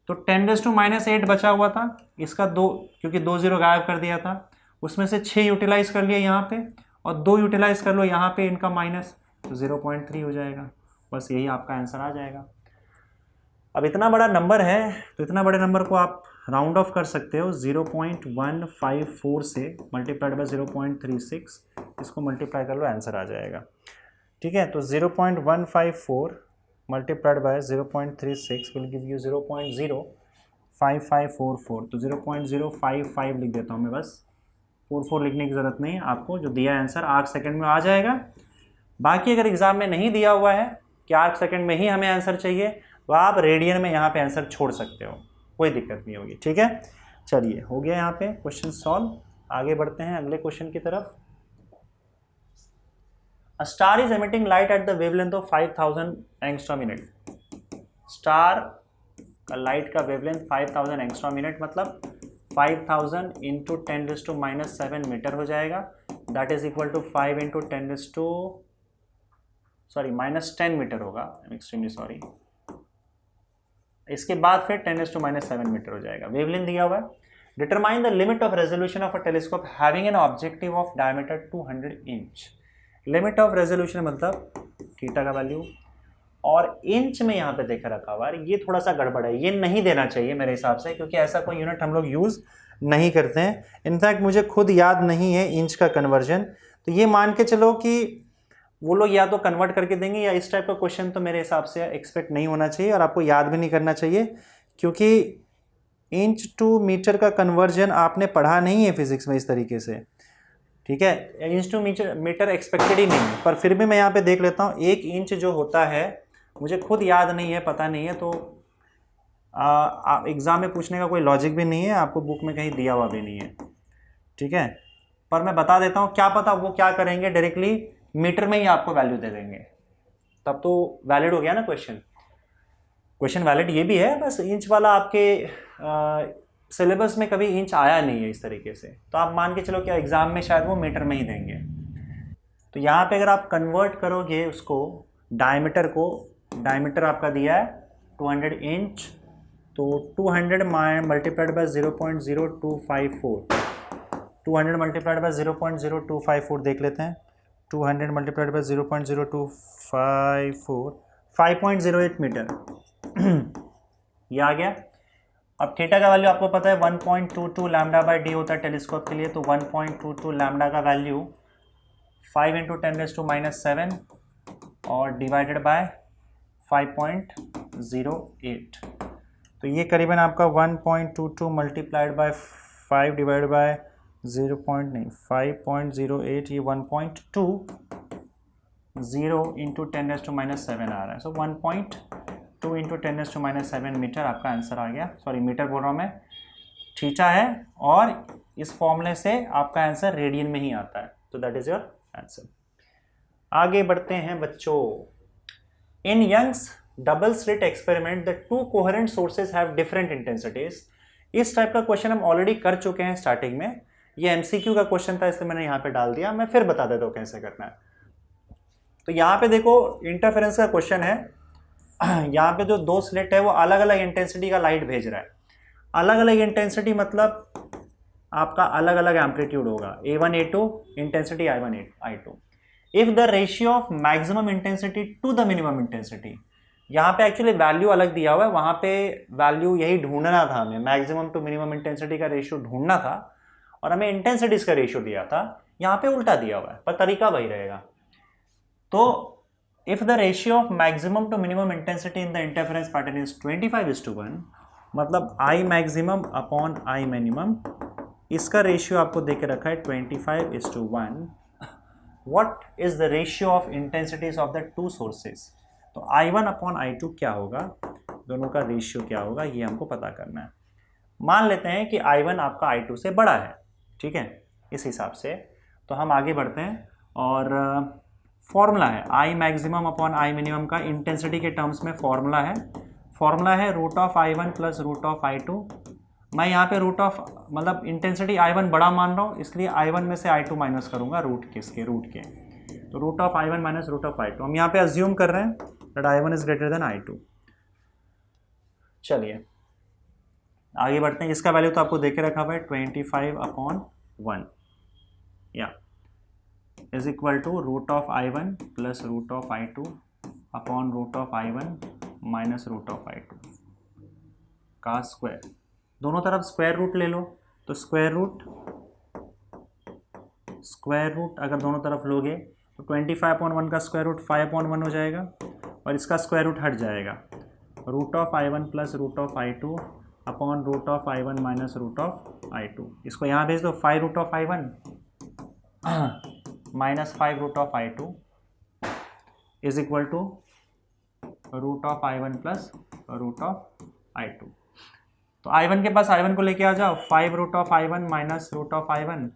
तो 10⁻⁸ बचा हुआ था इसका, दो क्योंकि 2 0 गायब कर दिया था, उसमें से 6 यूटिलाइज कर लिया यहाँ पे और 2 यूटिलाइज कर लो यहाँ पे इनका माइनस, तो 0.3 हो जाएगा। बस यही आपका आंसर आ जाएगा। अब इतना बड़ा नंबर है तो इतना बड़े नंबर को आप राउंड ऑफ कर सकते हो, 0.154 से मल्टीप्लाइड बाय 0.36, इसको मल्टीप्लाई कर लो, आंसर आ जाएगा। ठीक है, तो 0.154 multiplied by 0.36 will give you 0.05544, तो 0.055 लिख देता हूँ मैं, बस 44 लिखने की ज़रूरत नहीं है आपको, जो दिया आंसर 8 सेकंड में आ जाएगा। बाकी अगर एग्जाम में नहीं दिया हुआ है कि 8 सेकंड में ही हमें आंसर चाहिए, तो आप रेडियन में यहाँ पे आंसर छोड़ सकते हो, कोई दिक्कत नहीं होगी। ठीक है, चलिए हो गया यहाँ पे क्वेश्चन सॉल्व। आगे बढ़ते हैं अगले क्वेश्चन की तरफ। A star is emitting light at the wavelength of 5000 angstrom minute. Star का लाइट का वेवलेंथ 5000 एंगस्ट्रॉम मिनट, मतलब 5000 इंटू 10⁻⁷ मीटर हो जाएगा। That is equal to 5 into -10 metre होगा। I am extremely sorry. इसके बाद फिर 10⁻⁷ मीटर हो जाएगा। वेवलेंथ दिया हुआ है। Determine the limit of resolution of a telescope having an objective of diameter 200 inch. Limit of resolution मतलब थीटा का वैल्यू, और इंच में यहाँ पे देखा रखा हुआ है, ये थोड़ा सा गड़बड़ है, ये नहीं देना चाहिए मेरे हिसाब से, क्योंकि ऐसा कोई यूनिट हम लोग यूज़ नहीं करते हैं। इनफैक्ट मुझे खुद याद नहीं है इंच का कन्वर्जन, तो ये मान के चलो कि वो लोग या तो कन्वर्ट करके देंगे, या इस टाइप का क्वेश्चन तो मेरे हिसाब से एक्सपेक्ट नहीं होना चाहिए, और आपको याद भी नहीं करना चाहिए, क्योंकि इंच टू मीटर का कन्वर्जन आपने पढ़ा नहीं है फिजिक्स में इस तरीके से। ठीक है, इंच टू मीटर एक्सपेक्टेड ही नहीं है, पर फिर भी मैं यहाँ पे देख लेता हूँ। 1 इंच जो होता है, मुझे खुद याद नहीं है, पता नहीं है, तो एग्ज़ाम में पूछने का कोई लॉजिक भी नहीं है, आपको बुक में कहीं दिया हुआ भी नहीं है। ठीक है, पर मैं बता देता हूँ, क्या पता वो क्या करेंगे, डायरेक्टली मीटर में ही आपको वैल्यू दे देंगे, तब तो वैलिड हो गया ना क्वेश्चन वैलिड ये भी है। बस इंच वाला आपके सिलेबस में कभी इंच आया नहीं है इस तरीके से, तो आप मान के चलो कि एग्ज़ाम में शायद वो मीटर में ही देंगे। तो यहाँ पे अगर आप कन्वर्ट करोगे उसको डायमीटर को, डायमीटर आपका दिया है 200 इंच, तो 200 मल्टीप्लाइड बाय 0.0254, 200 मल्टीप्लाइड बाय 0.0254 देख लेते हैं। 200 मल्टीप्लाइड बाय 0.0254, 5.08 मीटर ये आ गया। अब थीटा का वैल्यू आपको पता है 1.22 लैम्डा बाई डी होता है टेलीस्कोप के लिए, तो 1.22 लैम्डा का वैल्यू 5 इंटू 10⁻⁷ और डिवाइडेड बाय 5.08, तो ये करीबन आपका 1.22 मल्टीप्लाइड बाय 5 डिवाइडेड बाय 5.08, ये 1.20 इंटू 10⁻⁷ आ रहा है। सो 1.2 इंटू 10⁻⁷ मीटर आपका आंसर आ गया। सॉरी, मीटर बोल रहा हूँ मैं, थीटा है, और इस फॉर्मूले से आपका आंसर रेडियन में ही आता है, तो दैट इज योर आंसर। आगे बढ़ते हैं बच्चों। In Young's double slit experiment the 2 coherent sources have different intensities. इस टाइप का क्वेश्चन हम ऑलरेडी कर चुके हैं स्टार्टिंग में, ये एमसीक्यू का क्वेश्चन था, इसलिए मैंने यहाँ पे डाल दिया। मैं फिर बता देता हूँ कैसे करना है। तो यहाँ पे देखो इंटरफेरेंस का क्वेश्चन है। यहाँ पे जो 2 स्लिट है वो अलग अलग इंटेंसिटी का लाइट भेज रहा है। अलग अलग इंटेंसिटी मतलब आपका अलग अलग एम्पलीट्यूड होगा, A1 A2 intensity, I1 I2। If the ratio of maximum intensity to the minimum intensity, यहाँ पे एक्चुअली वैल्यू अलग दिया हुआ है, वहाँ पे वैल्यू यही ढूंढना था हमें, मैक्सिमम टू मिनिमम इंटेंसिटी का रेशियो ढूंढना था, और हमें इंटेंसिटीज का रेशियो दिया था। यहाँ पे उल्टा दिया हुआ है, पर तरीका वही रहेगा। तो if the ratio of maximum to minimum intensity in the interference pattern is 25:1, मतलब I maximum upon I minimum, इसका रेशियो आपको दे के रखा है 25:1। What is the ratio of intensities of the 2 sources, तो I1 अपॉन I2 क्या होगा, दोनों का रेशियो क्या होगा, ये हमको पता करना है। मान लेते हैं कि I1 आपका I2 से बड़ा है, ठीक है, इस हिसाब से। तो हम आगे बढ़ते हैं, और फॉर्मूला है I maximum upon I minimum का इंटेंसिटी के टर्म्स में फॉर्मूला है √of I1 plus √of I2 मैं यहाँ पे रूट ऑफ मतलब इंटेंसिटी I1 बड़ा मान रहा हूँ, इसलिए I1 में से I2 माइनस करूँगा रूट के। तो root of I1 minus root of I2, हम यहाँ पे अज्यूम कर रहे हैं that I1 is greater than I2। चलिए आगे बढ़ते हैं। इसका वैल्यू तो आपको देखे रखा हुआ है 25/1 या is equal to root of I1 plus root of I2 upon root of I1 minus root of I2 का स्क्वायर। दोनों तरफ स्क्वायर रूट ले लो, तो स्क्वायर रूट अगर दोनों तरफ लोगे तो 25/1 का स्क्वायर रूट 5/1 हो जाएगा और इसका स्क्वायर रूट हट जाएगा। Root of I1 plus root of I2 upon root of I1 minus root of I2। इसको यहाँ भेज दो, 5 root of I1 minus 5 root of I2 is equal to root of I1 plus root of I2। तो I1 के पास I1 को लेके आ जाओ, 5 root of I1 minus root of I1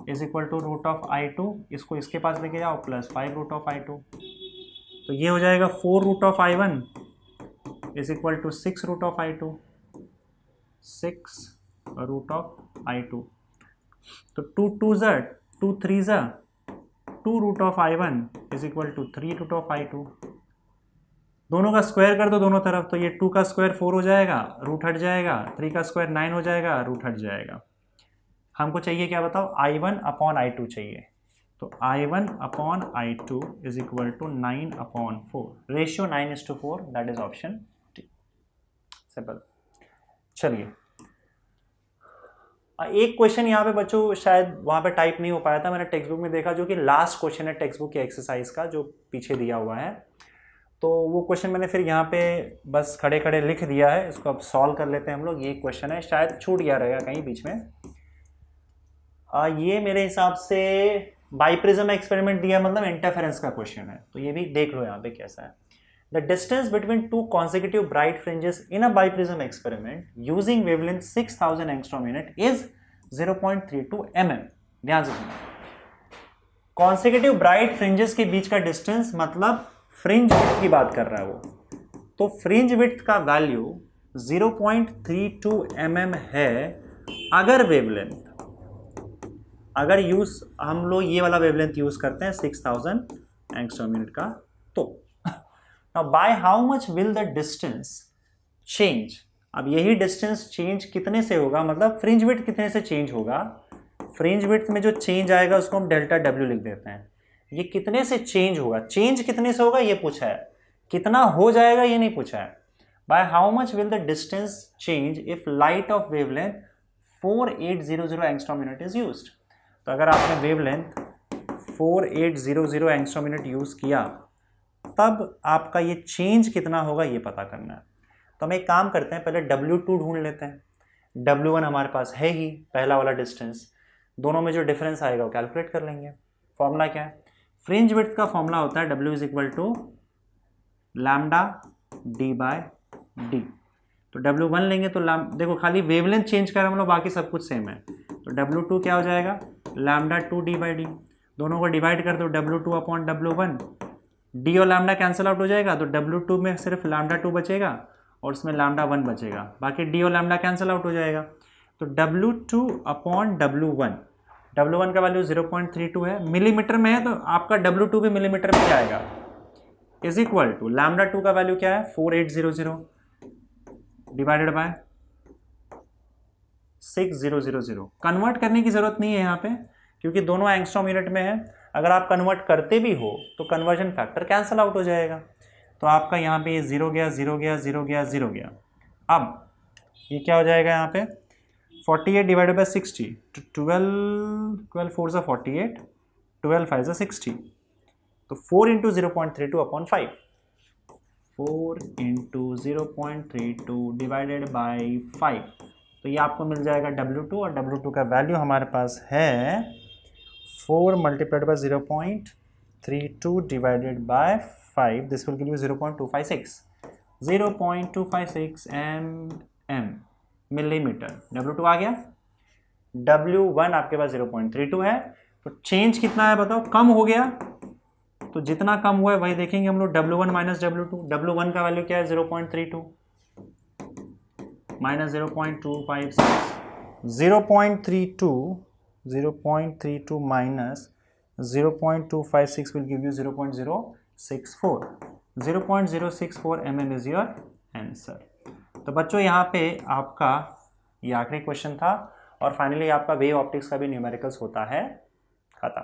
is equal to root of I2, इसको इसके पास लेके जाओ प्लस 5 रूट ऑफ I2। तो ये हो जाएगा 4 root of I1 is equal to 6 root of I2, 6 root of I2। तो 2 2 ज़ा 2 3 ज़ा 2 root of I1 is equal to 3 root of I2। दोनों का स्क्वायर कर दो दोनों तरफ, तो ये 2 का स्क्वायर 4 हो जाएगा, रूट हट जाएगा, 3 का स्क्वायर 9 हो जाएगा, रूट हट जाएगा। हमको चाहिए क्या बताओ, I1 अपॉन I2 चाहिए। तो I1 upon I2 is equal to 9/4, ratio 9:4, that is option D. Simple. चलिए एक क्वेश्चन यहाँ पे बच्चों शायद वहाँ पे टाइप नहीं हो पाया था, मैंने टेक्स्ट बुक में देखा, जो कि लास्ट क्वेश्चन है टेक्स्ट बुक की एक्सरसाइज का जो पीछे दिया हुआ है। तो वो क्वेश्चन मैंने फिर यहाँ पे बस खड़े खड़े लिख दिया है, इसको अब सॉल्व कर लेते हैं हम लोग। ये क्वेश्चन है, शायद छूट गया रहेगा कहीं बीच में। ये मेरे हिसाब से बाइप्रिज्म एक्सपेरिमेंट दिया, मतलब इंटरफेरेंस का क्वेश्चन है, तो ये भी देख लो यहाँ पे कैसा है। The distance between two consecutive bright fringes in a biprism experiment using wavelength 6000 angstrom unit is 0.32 mm। ध्यान से सुनो, कॉन्सेक्यूटिव ब्राइट फ्रिंजेस के बीच का डिस्टेंस मतलब फ्रिंज विड्थ की बात कर रहा है वो। तो फ्रिंज विड्थ का वैल्यू 0.32 mm है अगर वेवलेंथ, अगर हम लोग ये वाला वेवलेंथ यूज करते हैं 6000 एंगस्ट्रॉम यूनिट का। तो now by how much will the distance change. अब यही डिस्टेंस चेंज कितने से होगा, मतलब फ्रिंज विड्थ कितने से चेंज होगा। फ्रिंज विड्थ में जो चेंज आएगा उसको हम डेल्टा W लिख देते हैं। ये कितने से चेंज होगा, चेंज कितने से होगा ये पूछा है, कितना हो जाएगा ये नहीं पूछा है। By how much will the distance change if light of wavelength 4800 angstrom unit is used. तो अगर आपने वेवलेंथ 4800 एंगस्ट्रॉम यूनिट यूज किया तब आपका ये चेंज कितना होगा ये पता करना है। तो हम एक काम करते हैं, पहले W2 ढूंढ लेते हैं। W1 हमारे पास है ही पहला वाला डिस्टेंस, दोनों में जो डिफरेंस आएगा वो कैलकुलेट कर लेंगे। फॉर्मूला क्या है, फ्रिंज विड्थ का फॉर्मूला होता है W is equal to lambda D/D। तो W1 लेंगे तो देखो खाली वेवलेंथ चेंज कर हम लोग, बाकी सब कुछ सेम है। तो W2 क्या हो जाएगा, लैम्डा 2D/D। दोनों को डिवाइड कर दो, W2 अपॉन W1, D और लैम्डा कैंसिल आउट हो जाएगा, तो W2 में सिर्फ लैम्डा 2 बचेगा और उसमें लैम्डा 1 बचेगा, बाकी D और लैम्डा कैंसिल आउट हो जाएगा। तो W2 अपॉन W1 का वैल्यू 0.32 है, मिलीमीटर में है तो आपका W2 भी मिलीमीटर में आएगा, इज इक्वल टू लैम्डा 2 का वैल्यू क्या है 4800 डिवाइडेड बाय 6000। कन्वर्ट करने की जरूरत नहीं है यहाँ पे क्योंकि दोनों एंगस्ट्रॉम यूनिट में है। अगर आप कन्वर्ट करते भी हो तो कन्वर्जन फैक्टर कैंसिल आउट हो जाएगा, तो आपका यहाँ पे ये 0 गया 0 गया 0 गया 0 गया। अब ये क्या हो जाएगा यहाँ पे 48 डिवाइडेड बाय 60, 12 4 सा 48, 12 5 सा 60, तो 4 into 0.32 upon 5, 4 into 0.32 divided by 5, तो ये आपको मिल जाएगा W2 और W2 का वैल्यू हमारे पास है 4 multiplied by 0.32 divided by 5, this will give you 0.256 mm millimetre. W2 आ गया, W1 आपके पास 0.32 है, तो चेंज कितना है बताओ, कम हो गया, तो जितना कम हुआ है वही देखेंगे हम लोग। W1 माइनस W2, W1 का वैल्यू क्या है 0.32, minus 0.256, 0.32 minus 0.256 will give you 0.064. 0.064 mm is your answer. तो बच्चों यहाँ पे आपका ये आखिरी क्वेश्चन था और फाइनली आपका वेव ऑप्टिक्स का भी न्यूमेरिकल्स होता है खत्म.